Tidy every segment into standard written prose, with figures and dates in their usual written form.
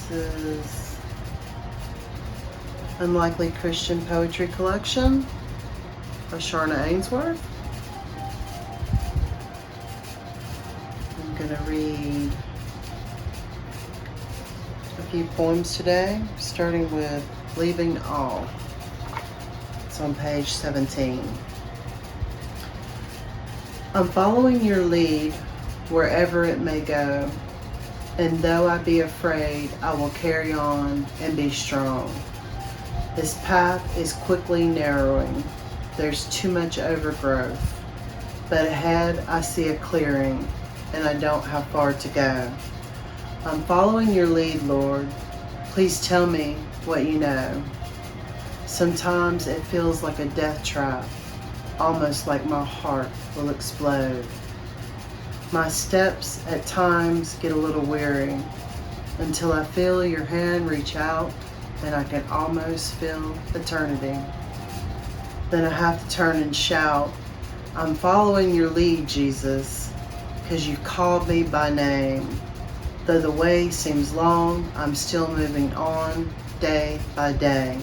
This is Unlikely Christian Poetry Collection by Sharna Ainsworth. I'm going to read a few poems today, starting with Leaving All. It's on page 17. I'm following your lead wherever it may go, and though I be afraid, I will carry on and be strong. This path is quickly narrowing. There's too much overgrowth, but ahead I see a clearing, and I don't have far to go. I'm following your lead, Lord. Please tell me what you know. Sometimes it feels like a death trap, almost like my heart will explode. My steps at times get a little weary until I feel your hand reach out and I can almost feel eternity. Then I have to turn and shout, I'm following your lead, Jesus, because you've called me by name. Though the way seems long, I'm still moving on day by day.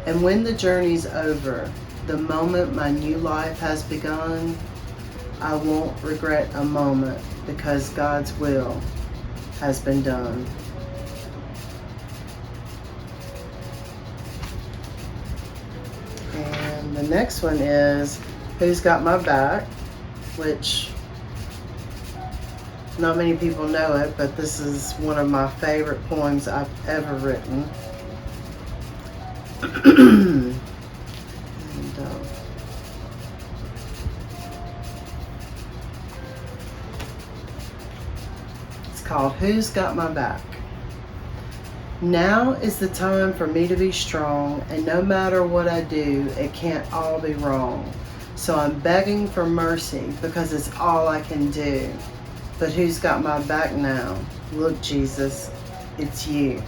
And when the journey's over, the moment my new life has begun, I won't regret a moment because God's will has been done. And the next one is Who's Got My Back, which not many people know it, but this is one of my favorite poems I've ever written. It's called Who's Got My Back. Now is the time for me to be strong, and no matter what I do, it can't all be wrong. So I'm begging for mercy because it's all I can do. But who's got my back now? Look, Jesus, it's you.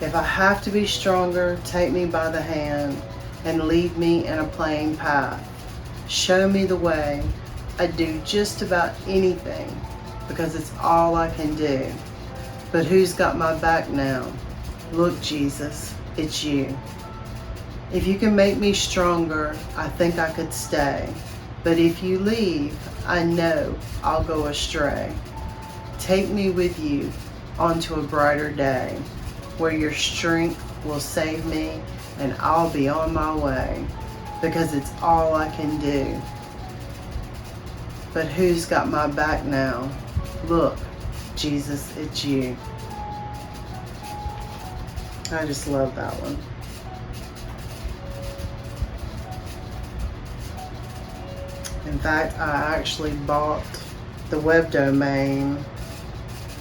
If I have to be stronger, take me by the hand and lead me in a plain path. Show me the way. I'd do just about anything because it's all I can do. But who's got my back now? Look, Jesus, it's you. If you can make me stronger, I think I could stay. But if you leave, I know I'll go astray. Take me with you onto a brighter day, where your strength will save me and I'll be on my way, because it's all I can do. But who's got my back now? Look, Jesus, it's you. I just love that one. In fact, I actually bought the web domain,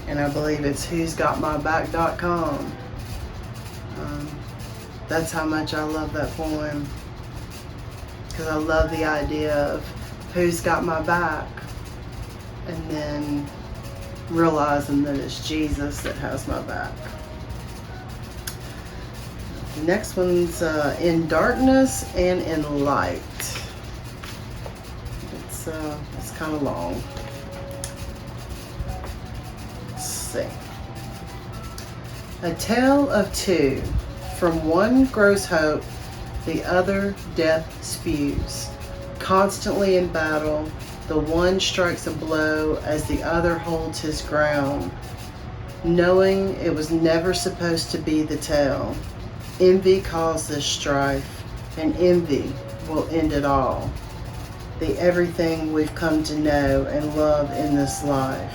and I believe it's who'sgotmyback.com. That's how much I love that poem, because I love the idea of who's got my back, and then realizing that it's Jesus that has my back. The next one's In Darkness and in Light. It's kind of long. Let's see. A tale of two. From one grows hope, the other death spews. Constantly in battle, the one strikes a blow as the other holds his ground, knowing it was never supposed to be the tale. Envy caused this strife, and envy will end it all. The everything we've come to know and love in this life.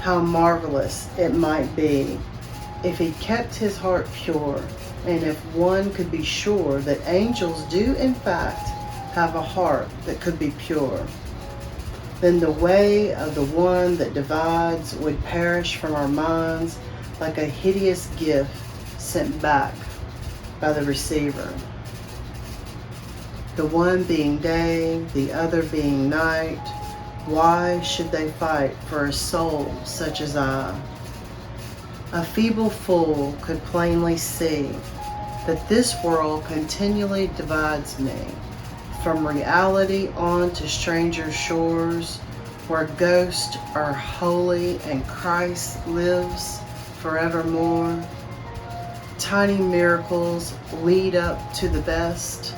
How marvelous it might be if he kept his heart pure, and if one could be sure that angels do in fact have a heart that could be pure. Then the way of the one that divides would perish from our minds like a hideous gift sent back by the receiver. The one being day, the other being night, why should they fight for a soul such as I? A feeble fool could plainly see that this world continually divides me from reality on to stranger shores where ghosts are holy and Christ lives forevermore. Tiny miracles lead up to the best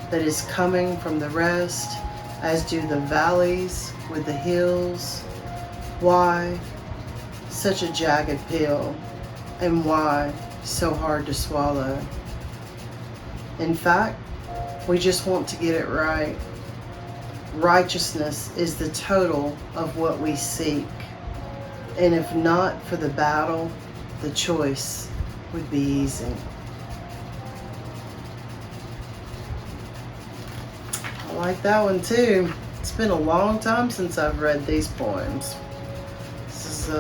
that is coming from the rest, as do the valleys with the hills. Why such a jagged pill, and why so hard to swallow? In fact, we just want to get it right. Righteousness is the total of what we seek. And if not for the battle, the choice would be easy. I like that one too. It's been a long time since I've read these poems. This is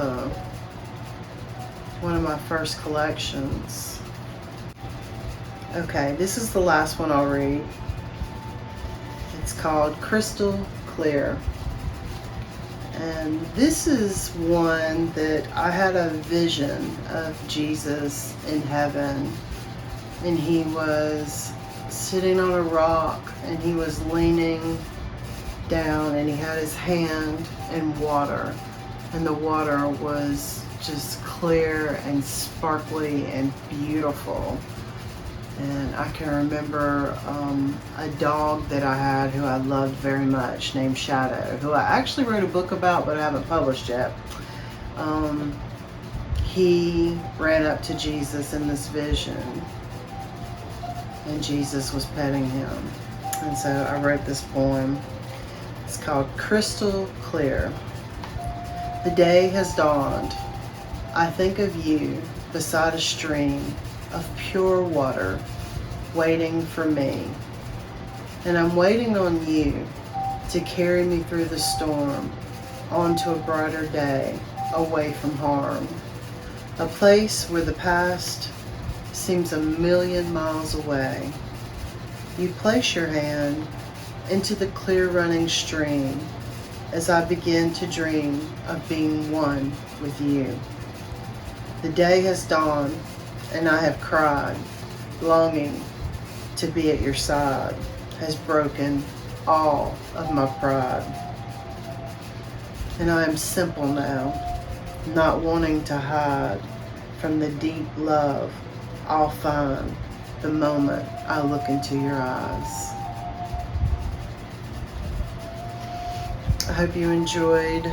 one of my first collections. Okay, this is the last one I'll read. It's called Crystal Clear. And this is one that I had a vision of Jesus in heaven. And he was sitting on a rock and he was leaning down and he had his hand in water. And the water was just clear and sparkly and beautiful. And I can remember a dog that I had who I loved very much named Shadow, who I actually wrote a book about but I haven't published yet. He ran up to Jesus in this vision and Jesus was petting him. And so I wrote this poem. It's called Crystal Clear. The day has dawned. I think of you beside a stream of pure water waiting for me. And I'm waiting on you to carry me through the storm onto a brighter day, away from harm. A place where the past seems 1,000,000 miles away. You place your hand into the clear running stream as I begin to dream of being one with you. The day has dawned and I have cried, longing to be at your side has broken all of my pride. And I am simple now, not wanting to hide from the deep love I'll find the moment I look into your eyes. I hope you enjoyed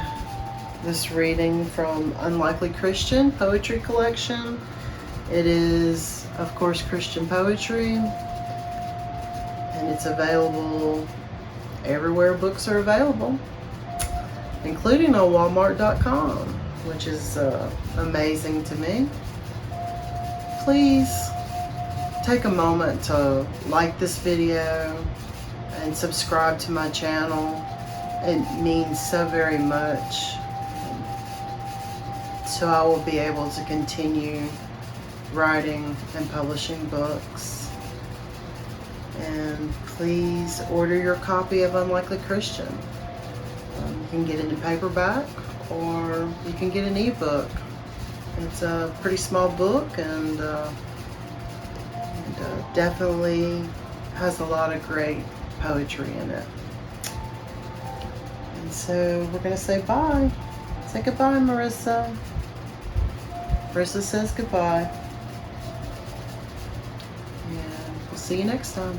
this reading from Unlikely Christian Poetry Collection. It is, of course, Christian poetry, and it's available everywhere books are available, including on Walmart.com, which is amazing to me. Please take a moment to like this video and subscribe to my channel. It means so very much. So I will be able to continue writing and publishing books. And please order your copy of Unlikely Christian. You can get it in paperback or you can get an ebook. It's a pretty small book and definitely has a lot of great poetry in it. And so we're going to say bye. Say goodbye, Marissa. Marissa says goodbye. And we'll see you next time.